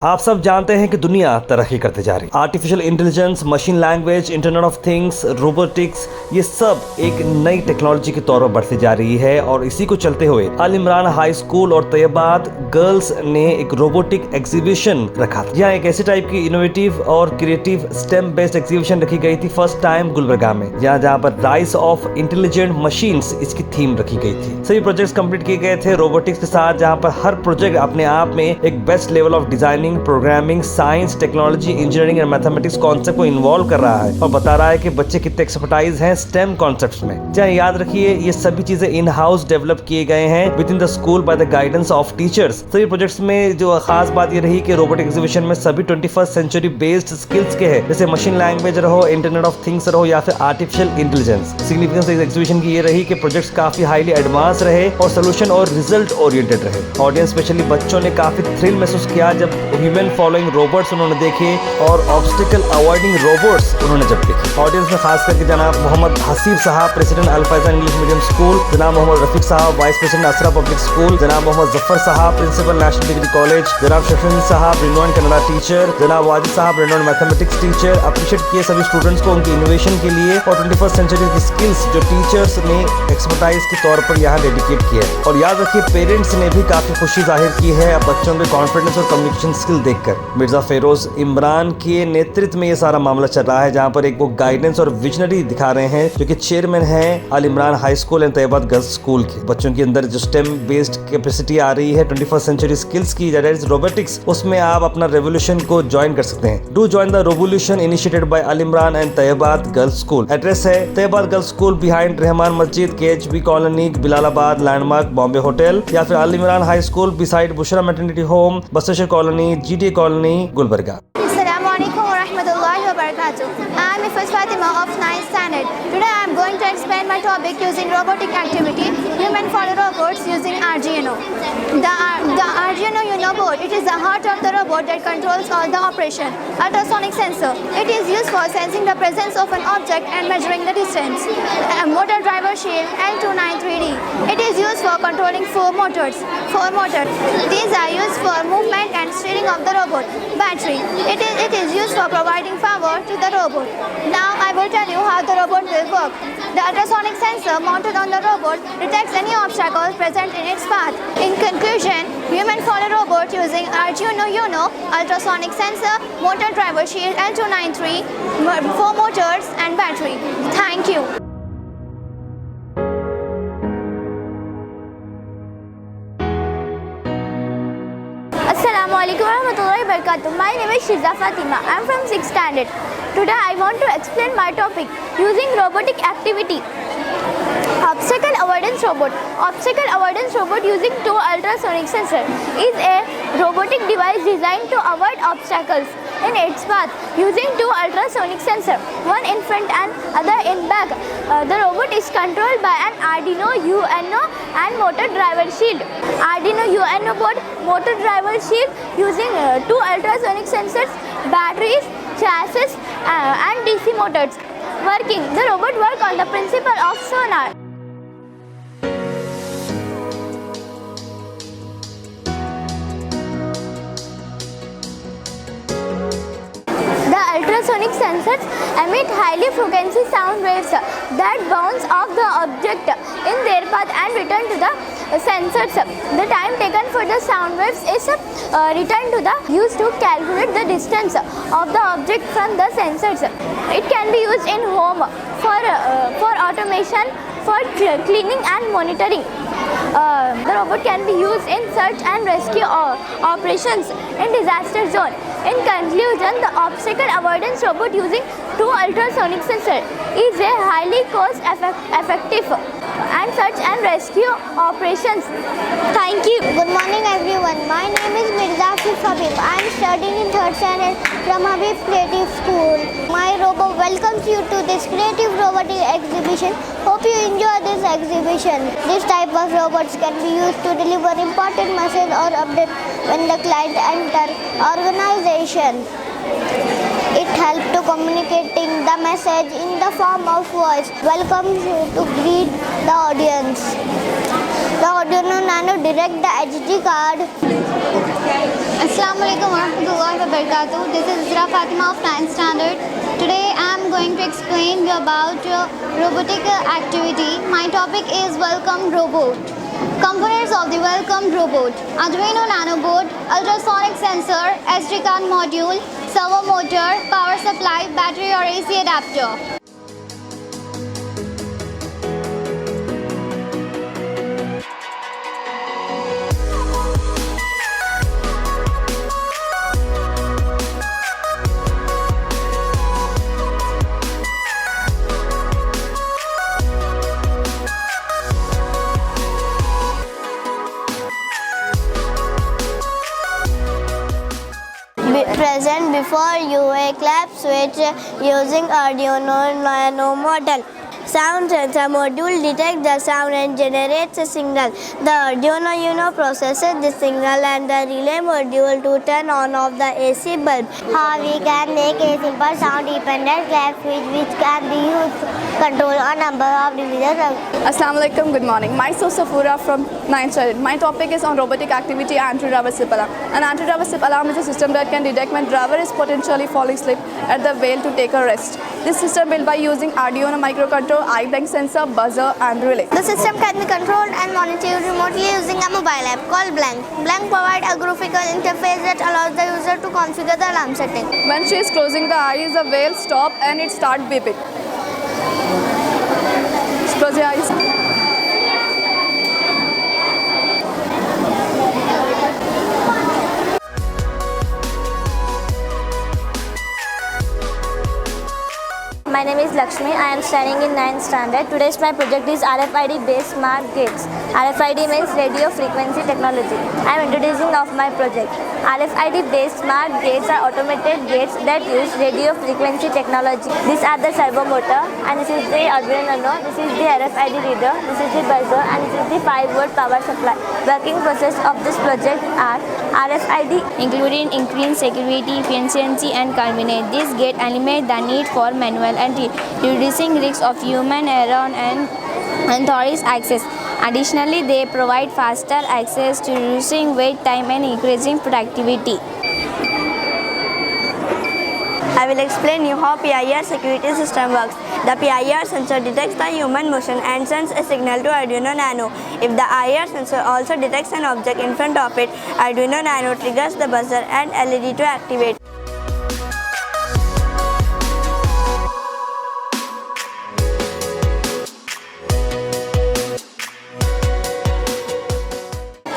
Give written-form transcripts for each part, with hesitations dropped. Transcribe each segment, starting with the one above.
आप सब जानते हैं कि दुनिया तरक्की करते जा रही है। Artificial intelligence, machine language, internet of things, robotics, ये सब एक नई टेक्नोलॉजी के तौर पर बढ़ती जा रही है और इसी को चलते हुए अल इमरान हाई स्कूल और तैयबात गर्ल्स ने एक रोबोटिक एग्जीबिशन रखा था। यहाँ एक ऐसी टाइप की इनोवेटिव और क्रिएटिव स्टेम बेस्ड एग्जीबिशन रखी गई थी फर्स्ट टाइम गुलबर्गा में, जहाँ पर राइज ऑफ इंटेलिजेंट मशीन्स इसकी थीम रखी गई थी। सभी प्रोजेक्ट्स कंप्लीट किए गए थे रोबोटिक्स के साथ, जहाँ पर हर प्रोजेक्ट अपने आप में एक best level of designing, programming, science, technology, engineering and mathematics concept को इन्वॉल्व कर रहा है और बता रहा है कि बच्चे कितने एक्सपर्टाइज हैं स्टेम कॉन्सेप्ट्स में। चाहे याद रखिए ये सभी चीजें इन हाउस डेवलप किए गए हैं with in the school by the guidance of teachers. सभी प्रोजेक्ट्स में जो खास बात ये रही कि रोबोटिक एग्जीबिशन में सभी 21st सेंचुरी बेस्ड स्किल्स के हैं, जैसे मशीन लैंग्वेज रहो, इंटरनेट ऑफ थिंग्स रहो या फिर आर्टिफिशियल इंटेलिजेंस। सिग्निफिकेंस इस एग्जीबिशन की ये रही कि प्रोजेक्ट्स काफी हाईली एडवांस रहे और सोल्यूशन और रिजल्ट ओरिएंटेड रहे। ऑडियंस स्पेशली बच्चों ने काफी थ्रिल महसूस किया जब ह्यूमन फॉलोइंग रोबोट्स उन्होंने देखे और ऑब्स्टिकल अवॉइडिंग रोबोट्स उन्होंने जब देखे। ऑडियंस में खास करके जनाब मोहम्मद हसीब साहब, प्रेसिडेंट अल फैज़ान इंग्लिश मीडियम स्कूल, जनाब मोहम्मद रफीक साहब, वाइस प्रेसिडेंट असरा पब्लिक स्कूल, जनाब मोहम्मद जफर साहब, प्रिंसिपल नेशनल डिग्री कॉलेज, जनाब शफीन साहब, रिनोन कन्नड़ा टीचर, जनाब वाजिद साहब, रिनोन मैथमेटिक्स टीचर, अप्रिशिएट किए सभी स्टूडेंट्स को उनकी इनोवेशन के लिए और 21st सेंचुरी की स्किल्स जो टीचर्स ने एक्सपर्टाइज के तौर पर यहाँ डेडिकेट किया है। और याद रखिए पेरेंट्स ने भी काफी खुशी जाहिर की है अब बच्चों के कॉन्फिडेंस और कम्युनिकेशन स्किल देखकर। मिर्जा फेरोज इमरान के नेतृत्व में ये सारा मामला चल रहा है, जहाँ पर एक वो गाइडेंस और विजनरी दिखा रहे हैं जो कि चेयरमैन हैं Al Imran high school and Taibat girls school के। बच्चों के अंदर जो स्टेम बेस्ड कैपेसिटी आ रही है 21st सेंचुरी स्किल्स की, रोबोटिक्स, उसमें आप अपना रेवोल्यूशन को ज्वाइन कर सकते हैं। Do join the revolution initiated by Al Imran and Taibat girls school. Address है Taibat girls school behind Rahman मस्जिद, KHB colony, Bilalabad, landmark, Bombay hotel, या फिर Al Imran high school beside Bushra maternity home, Basaveshwar colony, GD colony, Gulbarga. I am Ifas Fatima of 9th standard. Today I am going to explain my topic using robotic activity, human follow robots using Arduino. The Arduino Uno board, it is the heart of the robot that controls all the operation. Ultrasonic sensor, it is used for sensing the presence of an object and measuring the distance. A motor driver shield L293D, it is used for controlling four motors. These are used for movement and steering of the robot. Battery, it is used for providing power to the robot. Now I will tell you how the robot will work. The ultrasonic sensor mounted on the robot detects any obstacles present in its path. In conclusion, human follow robot using Arduino Uno, ultrasonic sensor, motor driver shield L293, 4 motors and battery. Thank you. Assalamualaikum warahmatullahi wabarakatuh. My name is Shiza Fatima. I am from 6th standard. Today I want to explain my topic using robotic activity. Obstacle avoidance robot. Obstacle avoidance robot using two ultrasonic sensors is a robotic device designed to avoid obstacles in its path using two ultrasonic sensors, one in front and other in back. The robot is controlled by an Arduino Uno and motor driver shield. Arduino Uno board, motor driver shield using two ultrasonic sensors, batteries, chassis and DC motors. Working, the robot works on the principle of sonar. The ultrasonic sensors emit highly frequency sound waves that bounce off the object in their path and return to the sensors. The time taken for the sound waves is returned to the used to calculate the distance of the object from the sensors. It can be used in home for automation, for cleaning and monitoring. The robot can be used in search and rescue operations in disaster zone. In conclusion, the obstacle avoidance robot using two ultrasonic sensors is a highly cost effective and search and rescue operations. Thank you. Good morning everyone. My name is Mirza Habib. I am studying in 3rd standard from Habib Creative School. My robot welcomes you to this creative robotic exhibition. Hope you enjoy this exhibition. This type of robots can be used to deliver important message or update when the client enter organization. It helps to communicating the message in the form of voice. Welcomes you to greet the audience. The Arduino Nano direct the HD card. Assalamu alaikum warahmatullahi wabarakatuh. This is Isra Fatima of 9th standard. Today I am going to explain you about robotic activity. My topic is Welcome Robot. Components of the Welcome Robot: Arduino Nano board, ultrasonic sensor, SD card module, servo motor, power supply, battery or AC adapter. Present before you a clap switch using Arduino Nano model. Sound sensor module detects the sound and generates a signal. The Arduino Uno processes the signal and the relay module to turn on off the AC bulb. How we can make a simple sound dependent clap switch which can be used to control a number of devices. Assalamu alaikum, good morning. Myself Safura from 9th standard. My topic is on robotic activity anti-reversive alarm. An anti-reversive alarm is a system that can detect when driver is potentially falling asleep at the wheel to take a rest. This system built by using Arduino microcontroller, eye sensor, buzzer and relay. The system can be controlled and monitored remotely using a mobile app called Blank. Blank provides a graphical interface that allows the user to configure the alarm setting. When she is closing the eyes, the wheel stops and it starts beeping. Close your eyes. My name is Lakshmi. I am studying in 9th standard. Today's my project is RFID based smart gates. RFID means radio frequency technology. I am introducing of my project. RFID based smart gates are automated gates that use radio frequency technology. These are the servo motor and this is the Arduino Nano. This is the RFID reader. This is the buzzer and this is the 5-volt power supply. Working process of this project are RFID including increased security, efficiency and convenience. This gate eliminates the need for manual entry, reducing risks of human error and unauthorized access. Additionally, they provide faster access to reducing wait time and increasing productivity. I will explain you how PIR security system works. The PIR sensor detects the human motion and sends a signal to Arduino Nano. If the IR sensor also detects an object in front of it, Arduino Nano triggers the buzzer and LED to activate.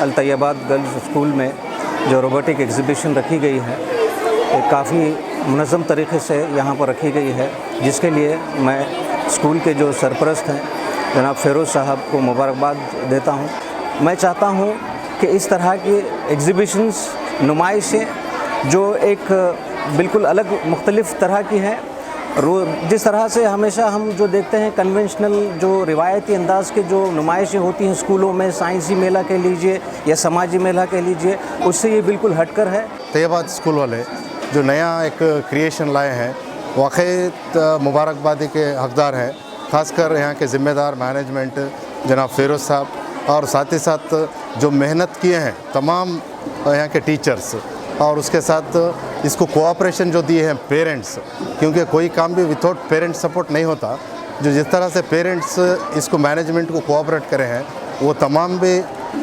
Al Taibat girls school में जो robotic exhibition रखी गई है एक काफ़ी मुनज़्ज़म तरीक़े से यहाँ पर रखी गई है, जिसके लिए मैं स्कूल के जो सरपरस्त हैं जनाब फ़िरोज़ साहब को मुबारकबाद देता हूँ। मैं चाहता हूँ कि इस तरह की एग्ज़िबिशन्स, नुमाइशें जो एक बिल्कुल अलग मुख्तलिफ़ तरह की हैं, जिस तरह से हमेशा हम जो देखते हैं कन्वेंशनल जो रिवायती अंदाज़ के जो नुमाइशें होती हैं स्कूलों में, साइंसी मेला कह लीजिए या समाजी मेला कह लीजिए, उससे ये बिल्कुल हटकर है। तैयबाद स्कूल वाले जो नया एक क्रिएशन लाए हैं वाकई मुबारकबादी के हकदार हैं, ख़ासकर यहाँ के ज़िम्मेदार मैनेजमेंट जनाब फ़िरोज़ साहब और साथ ही साथ जो मेहनत किए हैं तमाम यहाँ के टीचर्स और उसके साथ इसको कोऑपरेशन जो दिए हैं पेरेंट्स, क्योंकि कोई काम भी विदाउट पेरेंट सपोर्ट नहीं होता। जो जिस तरह से पेरेंट्स इसको मैनेजमेंट को कोऑपरेट करे हैं वो तमाम भी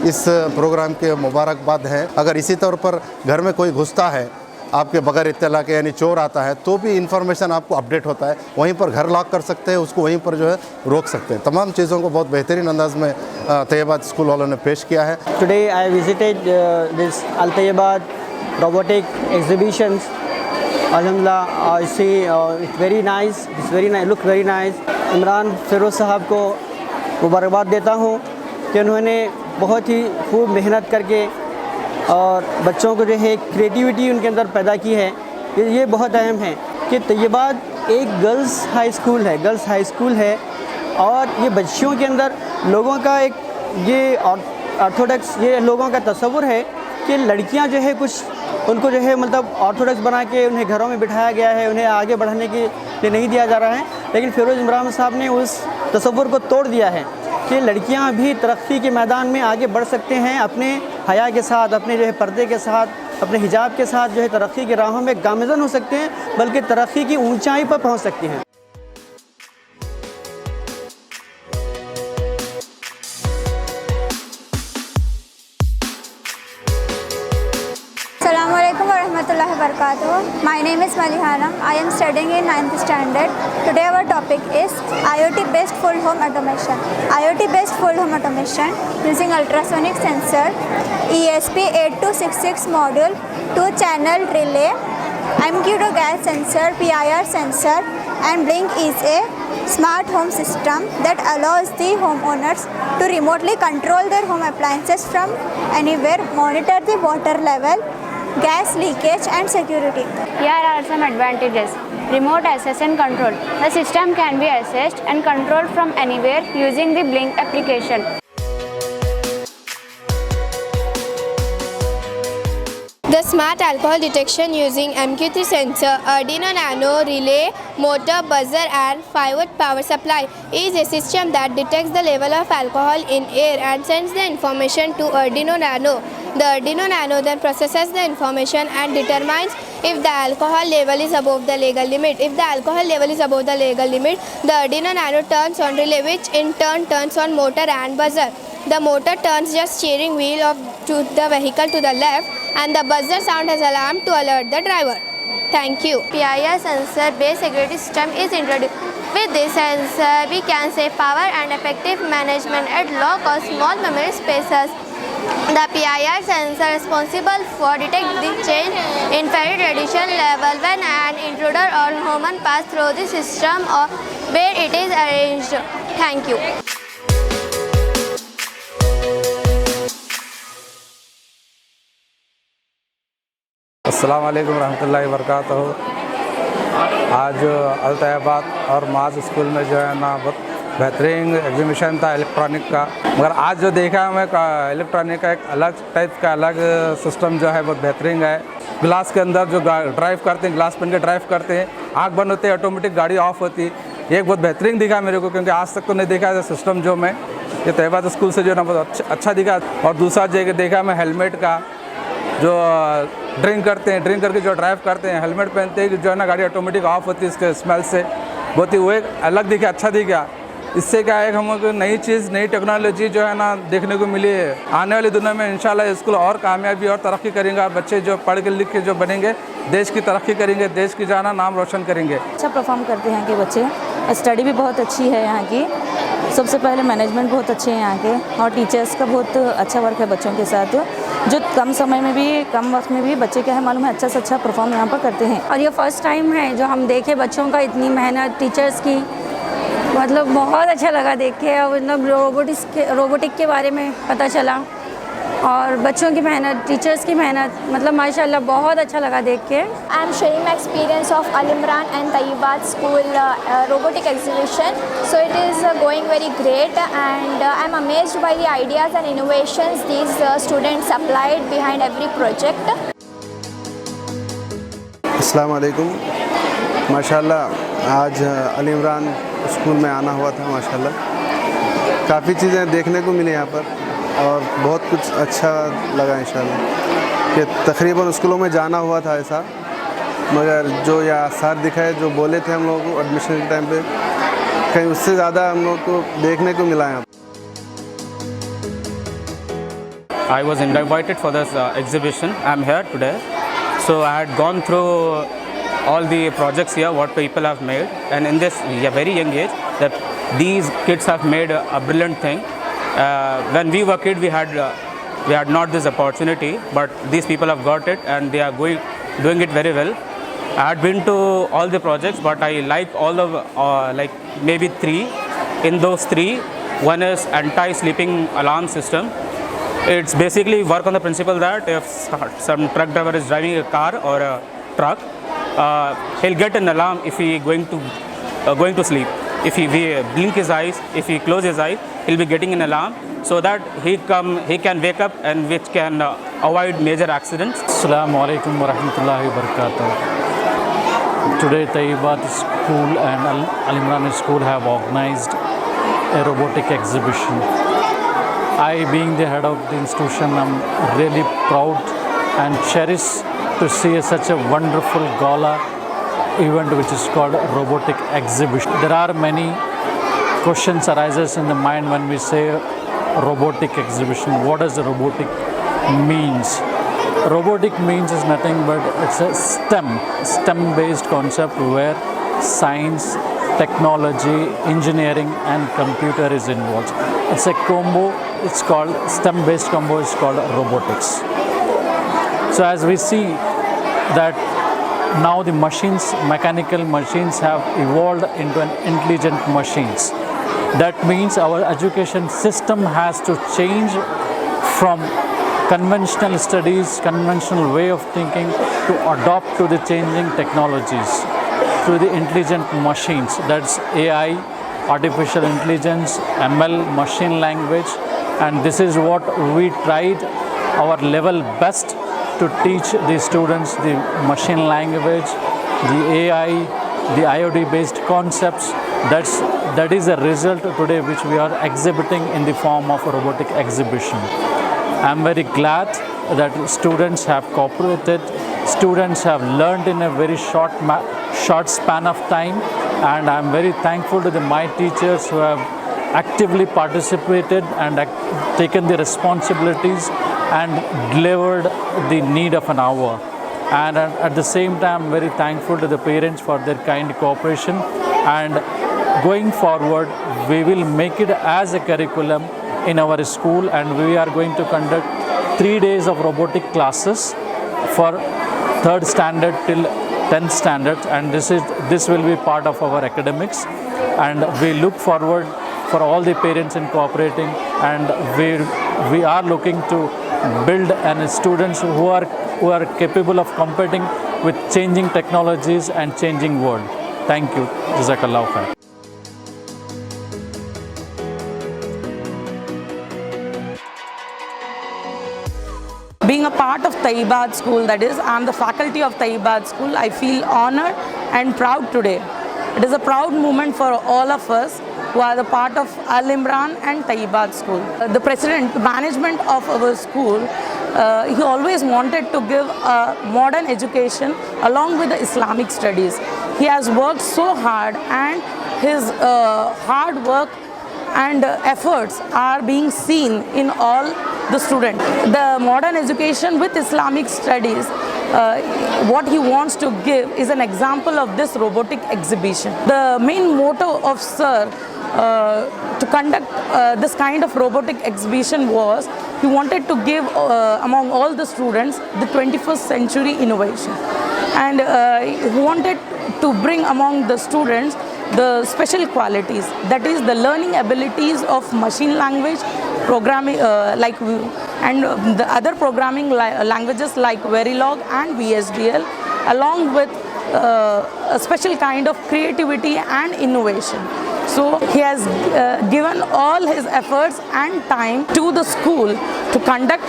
इस प्रोग्राम के मुबारकबाद हैं। अगर इसी तौर पर घर में कोई घुसता है आपके बगैर इत्तला के, यानी चोर आता है, तो भी इन्फॉर्मेशन आपको अपडेट होता है, वहीं पर घर लॉक कर सकते हैं, उसको वहीं पर जो है रोक सकते हैं। तमाम चीज़ों को बहुत बेहतरीन अंदाज में तैयबाद स्कूल वालों ने पेश किया है। Today I visited this Al Taibat robotic exhibitions. Alhamdulillah, I see it's very nice. Look very nice. Imran Firoz साहब को मुबारकबाद देता हूँ कि उन्होंने बहुत ही खूब मेहनत करके और बच्चों को जो है क्रिएटिविटी उनके अंदर पैदा की है। ये बहुत अहम है कि तैयबाद एक गर्ल्स हाई स्कूल है और ये बच्चियों के अंदर लोगों का एक ये ऑर्थोडॉक्स ये लोगों का तस्वुर है कि लड़कियां जो है कुछ उनको जो है मतलब ऑर्थोडॉक्स बना के उन्हें घरों में बिठाया गया है, उन्हें आगे बढ़ने के लिए नहीं दिया जा रहा है। लेकिन फ़िरोज़ इमरान साहब ने उस तस्वुर को तोड़ दिया है कि लड़कियां भी तरक्की के मैदान में आगे बढ़ सकते हैं अपने हया के साथ, अपने जो है पर्दे के साथ। अपने हिजाब के साथ जो है तरक्की की राहों में गामज़न हो सकते हैं, बल्कि तरक्की की ऊंचाई पर पहुंच सकती हैं। Assalamualaikum warahmatullahi wabarakatuh. My name is Malihana. I am studying in 9th standard. Today our topic is IoT based full home automation. IoT based full home automation using ultrasonic sensor, ESP8266 module, 2-channel relay, MQ2 gas sensor, PIR sensor, and Blink is a smart home system that allows the homeowners to remotely control their home appliances from anywhere, monitor the water level, gas leakage and security. Here are some advantages. Remote access and control. The system can be accessed and controlled from anywhere using the Blink application. The smart alcohol detection using MQ3 sensor, Arduino Nano relay, motor, buzzer and 5-watt power supply is a system that detects the level of alcohol in air and sends the information to Arduino Nano. The Arduino Nano then processes the information and determines if the alcohol level is above the legal limit. If the alcohol level is above the legal limit, the Arduino Nano turns on relay, which in turn turns on motor and buzzer. The motor turns the steering wheel to the vehicle to the left, and the buzzer sound as alarm to alert the driver. Thank you. PIR sensor based security system is introduced. With this sensor, we can save power and effective management at low cost small memory spaces. The PIR sensor is responsible for detecting the change in ferrite radiation level when an intruder or human pass through the system or where it is arranged. Thank you. अस्सलाम वालेकुम रहमतुल्लाहि वबरकातुहू। आज अल्तैयाबाद और माज school में जो है ना बहुत बेहतरीन एग्जीबिशन था इलेक्ट्रॉनिक का। मगर आज जो देखा हमें इलेक्ट्रॉनिक का एक अलग टाइप का अलग सिस्टम जो है बहुत बेहतरीन है। ग्लास के अंदर जो ड्राइव करते हैं, ग्लास पहन के ड्राइव करते हैं, आँख बंद होते हैं, ऑटोमेटिक गाड़ी ऑफ होती है। ये एक बहुत बेहतरीन दिखा मेरे को, क्योंकि आज तक तो नहीं देखा है सिस्टम जो मैं ये तैयबाद स्कूल से जो है ना बहुत अच्छा दिखा। और दूसरा जगह देखा मैं हेलमेट का, जो ड्रिंक करते हैं, ड्रिंक करके जो ड्राइव करते हैं, हेलमेट पहनते हैं, जो है ना गाड़ी ऑटोमेटिक ऑफ होती है इसके स्मेल से। बहुत ही वो एक अलग दिखा, अच्छा दिखा। इससे क्या है, हमको नई चीज़, नई टेक्नोलॉजी जो है ना देखने को मिली है। आने वाली दुनिया में इंशाल्लाह स्कूल और कामयाबी और तरक्की करेंगे। बच्चे जो पढ़ के लिख के जो बनेंगे, देश की तरक्की करेंगे, देश की जाना नाम रोशन करेंगे। अच्छा परफॉर्म करते हैं कि बच्चे, स्टडी भी बहुत अच्छी है यहाँ की। सबसे पहले मैनेजमेंट बहुत अच्छे हैं यहाँ के, और टीचर्स का बहुत अच्छा वर्क है बच्चों के साथ, जो कम समय में भी, कम वक्त में भी बच्चे क्या है मालूम है अच्छा से अच्छा परफॉर्म यहाँ पर करते हैं। और ये फर्स्ट टाइम है जो हम देखे बच्चों का इतनी मेहनत, टीचर्स की, मतलब बहुत अच्छा लगा देख के। और मतलब रोबोटिक के बारे में पता चला, और बच्चों की मेहनत, टीचर्स की मेहनत, मतलब माशाल्लाह बहुत अच्छा लगा देख के। I am sharing my experience of Al Imran and Tayyibat School robotic exhibition. So it is going very great, and I am amazed by the ideas and innovations these students applied behind every project. अस्सलाम वालेकुम। माशाल्लाह आज अल Imran school में आना हुआ था। माशाल्लाह काफ़ी चीज़ें देखने को मिली यहाँ पर, और बहुत कुछ अच्छा लगा इंशाल्लाह। कि तकरीबन स्कूलों में जाना हुआ था ऐसा, मगर जो या आसार दिखाए जो बोले थे हम लोगों को एडमिशन के टाइम पे, कहीं उससे ज़्यादा हम लोग को देखने को मिला है। I was invited for this exhibition. I'm here today. So I had gone through all the projects here, what people have made, and in this very young age, that these kids have made a brilliant thing. When we were kids, we had not this opportunity, but these people have got it, and they are doing it very well. I had been to all the projects, but I like all of like maybe 3. In those 3, one is anti-sleeping alarm system. It's basically work on the principle that if some truck driver is driving a car or a truck, he'll get an alarm if he going to sleep. If he blink his eyes, if he close his eyes, he'll be getting an alarm, so that he can wake up, and which can avoid major accidents. Assalamu alaikum wa rahmatullahi wa barakatuh. Today Tayyibat School and Al Imran School have organized a robotic exhibition. I, being the head of the institution, I'm really proud and cherish to see such a wonderful gala event which is called robotic exhibition. There are many questions arises in the mind when we say robotic exhibition. What does robotic means? Robotic means is nothing but it's a STEM based concept where science, technology, engineering and computer is involved. It's a combo, it's called STEM based combo, is called robotics. So as we see that now the machines, mechanical machines have evolved into an intelligent machines. That means our education system has to change from conventional studies, conventional way of thinking to adopt to the changing technologies through the intelligent machines. That's AI, artificial intelligence, ML, machine language, and this is what we tried our level best to teach the students the machine language, the AI, the IoT based concepts. That is a result today which we are exhibiting in the form of a robotic exhibition. I am very glad that students have cooperated, students have learned in a very short span of time, and I am very thankful to my teachers who have actively participated and taken the responsibilities and delivered the need of an hour. And at the same time, I am very thankful to the parents for their kind cooperation, and going forward we will make it as a curriculum in our school, and we are going to conduct 3 days of robotic classes for 3rd standard till 10th standard, and this will be part of our academics, and we look forward for all the parents in cooperating, and we are looking to build and students who are capable of competing with changing technologies and changing world. Thank you. Jazakallah khair. Being a part of Taibad School, that is, I am the faculty of Taibad School, I feel honored and proud today. It is a proud moment for all of us who are the part of Al Imran and Taibad School. The president, management of our school, he always wanted to give a modern education along with the Islamic studies. He has worked so hard, and his hard work and efforts are being seen in all the students. The modern education with Islamic studies, what he wants to give is an example of this robotic exhibition. The main motto of Sir to conduct this kind of robotic exhibition was he wanted to give among all the students the 21st century innovation, and he wanted to bring among the students the special qualities, that is the learning abilities of machine language, programming and the other programming languages like Verilog and VSDL, along with a special kind of creativity and innovation. So he has given all his efforts and time to the school to conduct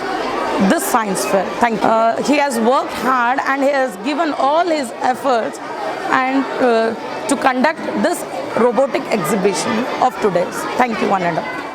this science fair. Thank you. He has worked hard and he has given all his efforts and to conduct this robotic exhibition of today's. Thank you, one and all.